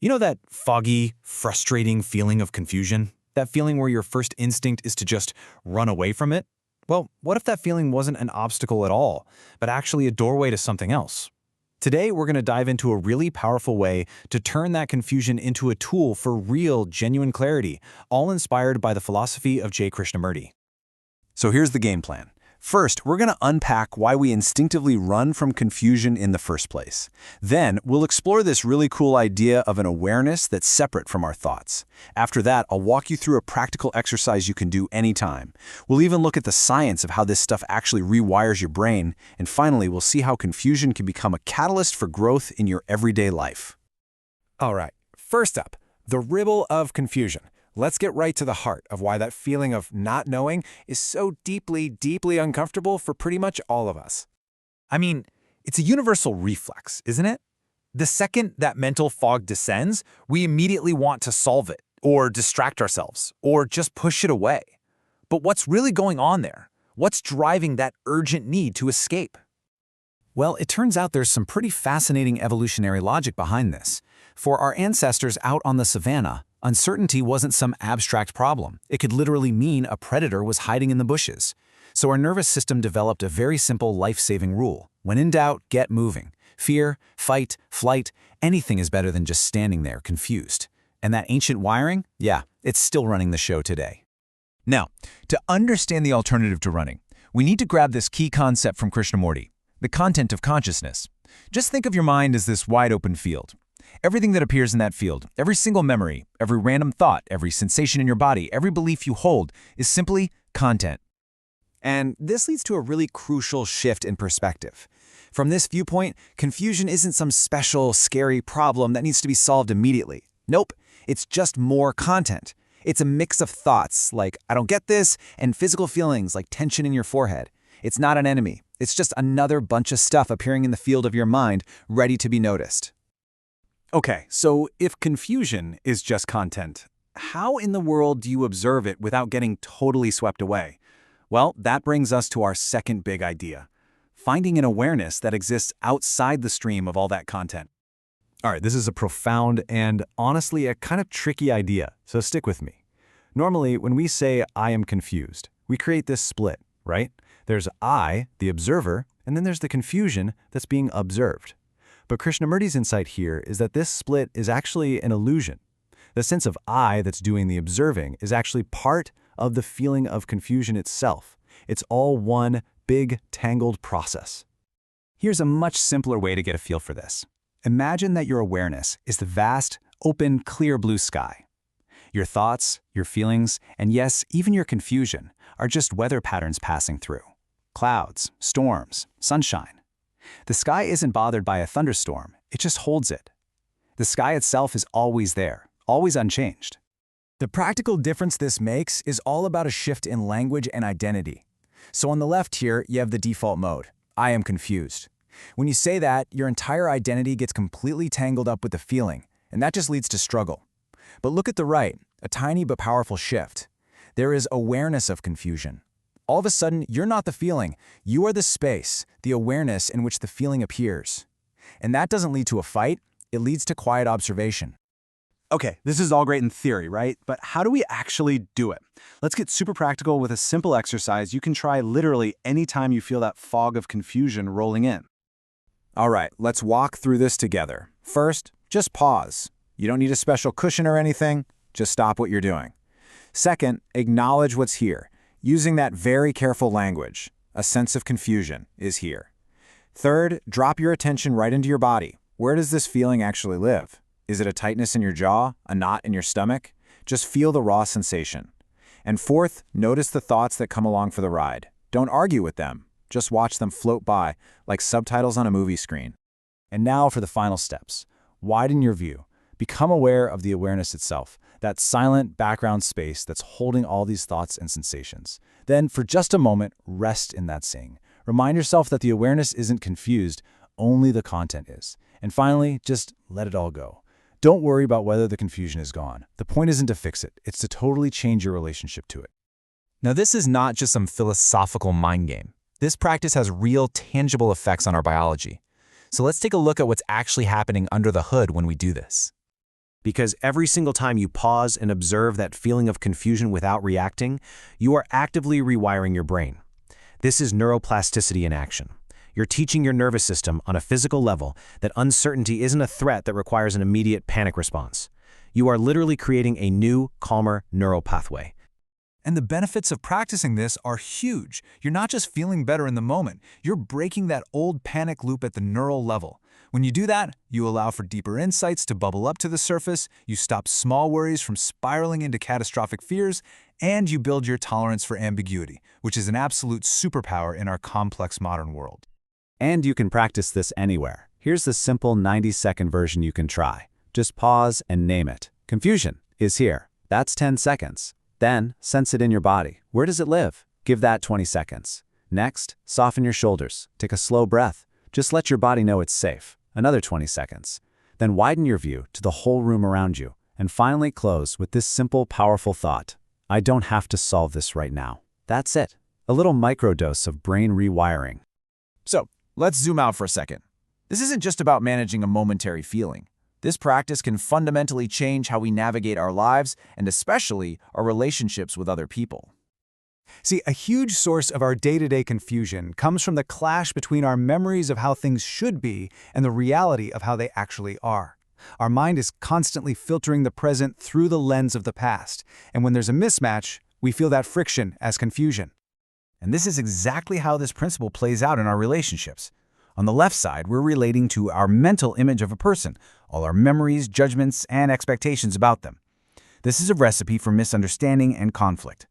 You know that foggy, frustrating feeling of confusion? That feeling where your first instinct is to just run away from it? Well, what if that feeling wasn't an obstacle at all, but actually a doorway to something else? Today, we're going to dive into a really powerful way to turn that confusion into a tool for real, genuine clarity, all inspired by the philosophy of Krishnamurti. So here's the game plan. First, we're going to unpack why we instinctively run from confusion in the first place. Then, we'll explore this really cool idea of an awareness that's separate from our thoughts. After that, I'll walk you through a practical exercise you can do anytime. We'll even look at the science of how this stuff actually rewires your brain. And finally, we'll see how confusion can become a catalyst for growth in your everyday life. All right, first up, the riddle of confusion. Let's get right to the heart of why that feeling of not knowing is so deeply, deeply uncomfortable for pretty much all of us. I mean, it's a universal reflex, isn't it? The second that mental fog descends, we immediately want to solve it, or distract ourselves, or just push it away. But what's really going on there? What's driving that urgent need to escape? Well, it turns out there's some pretty fascinating evolutionary logic behind this. For our ancestors out on the savannah, uncertainty wasn't some abstract problem. It could literally mean a predator was hiding in the bushes. So our nervous system developed a very simple life-saving rule. When in doubt, get moving. Fear, fight, flight, anything is better than just standing there confused. And that ancient wiring, yeah, it's still running the show today. Now, to understand the alternative to running, we need to grab this key concept from Krishnamurti, the content of consciousness. Just think of your mind as this wide-open field. Everything that appears in that field, every single memory, every random thought, every sensation in your body, every belief you hold, is simply content. And this leads to a really crucial shift in perspective. From this viewpoint, confusion isn't some special, scary problem that needs to be solved immediately. Nope, it's just more content. It's a mix of thoughts, like, I don't get this, and physical feelings, like tension in your forehead. It's not an enemy. It's just another bunch of stuff appearing in the field of your mind, ready to be noticed. Okay, so if confusion is just content, how in the world do you observe it without getting totally swept away? Well, that brings us to our second big idea, finding an awareness that exists outside the stream of all that content. All right, this is a profound and honestly a kind of tricky idea, so stick with me. Normally, when we say I am confused, we create this split, right? There's I, the observer, and then there's the confusion that's being observed. But Krishnamurti's insight here is that this split is actually an illusion. The sense of I that's doing the observing is actually part of the feeling of confusion itself. It's all one big, tangled process. Here's a much simpler way to get a feel for this. Imagine that your awareness is the vast, open, clear blue sky. Your thoughts, your feelings, and yes, even your confusion are just weather patterns passing through. Clouds, storms, sunshine. The sky isn't bothered by a thunderstorm, it just holds it. The sky itself is always there, always unchanged. The practical difference this makes is all about a shift in language and identity. So on the left here, you have the default mode, I am confused. When you say that, your entire identity gets completely tangled up with the feeling, and that just leads to struggle. But look at the right, a tiny but powerful shift. There is awareness of confusion. All of a sudden, you're not the feeling. You are the space, the awareness in which the feeling appears. And that doesn't lead to a fight, it leads to quiet observation. Okay, this is all great in theory, right? But how do we actually do it? Let's get super practical with a simple exercise you can try literally anytime you feel that fog of confusion rolling in. All right, let's walk through this together. First, just pause. You don't need a special cushion or anything, just stop what you're doing. Second, acknowledge what's here. Using that very careful language, a sense of confusion is here. Third, drop your attention right into your body. Where does this feeling actually live? Is it a tightness in your jaw, a knot in your stomach? Just feel the raw sensation. And fourth, notice the thoughts that come along for the ride. Don't argue with them. Just watch them float by like subtitles on a movie screen. And now for the final steps. Widen your view. Become aware of the awareness itself, that silent background space that's holding all these thoughts and sensations. Then, for just a moment, rest in that seeing. Remind yourself that the awareness isn't confused, only the content is. And finally, just let it all go. Don't worry about whether the confusion is gone. The point isn't to fix it, it's to totally change your relationship to it. Now, this is not just some philosophical mind game. This practice has real, tangible effects on our biology. So let's take a look at what's actually happening under the hood when we do this. Because every single time you pause and observe that feeling of confusion without reacting, you are actively rewiring your brain. This is neuroplasticity in action. You're teaching your nervous system on a physical level that uncertainty isn't a threat that requires an immediate panic response. You are literally creating a new, calmer neural pathway. And the benefits of practicing this are huge. You're not just feeling better in the moment, you're breaking that old panic loop at the neural level. When you do that, you allow for deeper insights to bubble up to the surface, you stop small worries from spiraling into catastrophic fears, and you build your tolerance for ambiguity, which is an absolute superpower in our complex modern world. And you can practice this anywhere. Here's the simple 90-second version you can try. Just pause and name it. Confusion is here. That's 10 seconds. Then, sense it in your body. Where does it live? Give that 20 seconds. Next, soften your shoulders. Take a slow breath. Just let your body know it's safe. Another 20 seconds. Then widen your view to the whole room around you. And finally close with this simple, powerful thought. I don't have to solve this right now. That's it. A little microdose of brain rewiring. So, let's zoom out for a second. This isn't just about managing a momentary feeling. This practice can fundamentally change how we navigate our lives and especially our relationships with other people. See, a huge source of our day-to-day confusion comes from the clash between our memories of how things should be and the reality of how they actually are. Our mind is constantly filtering the present through the lens of the past, and when there's a mismatch, we feel that friction as confusion. And this is exactly how this principle plays out in our relationships. On the left side, we're relating to our mental image of a person, all our memories, judgments, and expectations about them. This is a recipe for misunderstanding and conflict.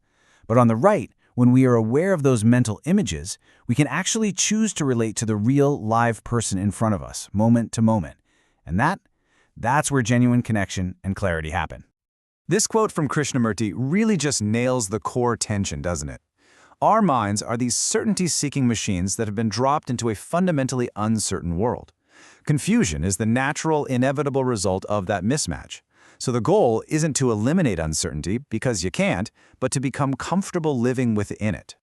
But on the right, when we are aware of those mental images, we can actually choose to relate to the real, live person in front of us, moment to moment. And that's where genuine connection and clarity happen. This quote from Krishnamurti really just nails the core tension, doesn't it? Our minds are these certainty-seeking machines that have been dropped into a fundamentally uncertain world. Confusion is the natural, inevitable result of that mismatch. So the goal isn't to eliminate uncertainty, because you can't, but to become comfortable living within it.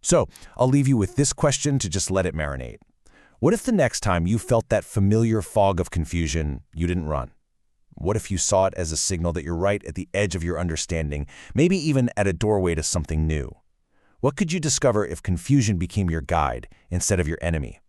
So, I'll leave you with this question to just let it marinate. What if the next time you felt that familiar fog of confusion, you didn't run? What if you saw it as a signal that you're right at the edge of your understanding, maybe even at a doorway to something new? What could you discover if confusion became your guide instead of your enemy?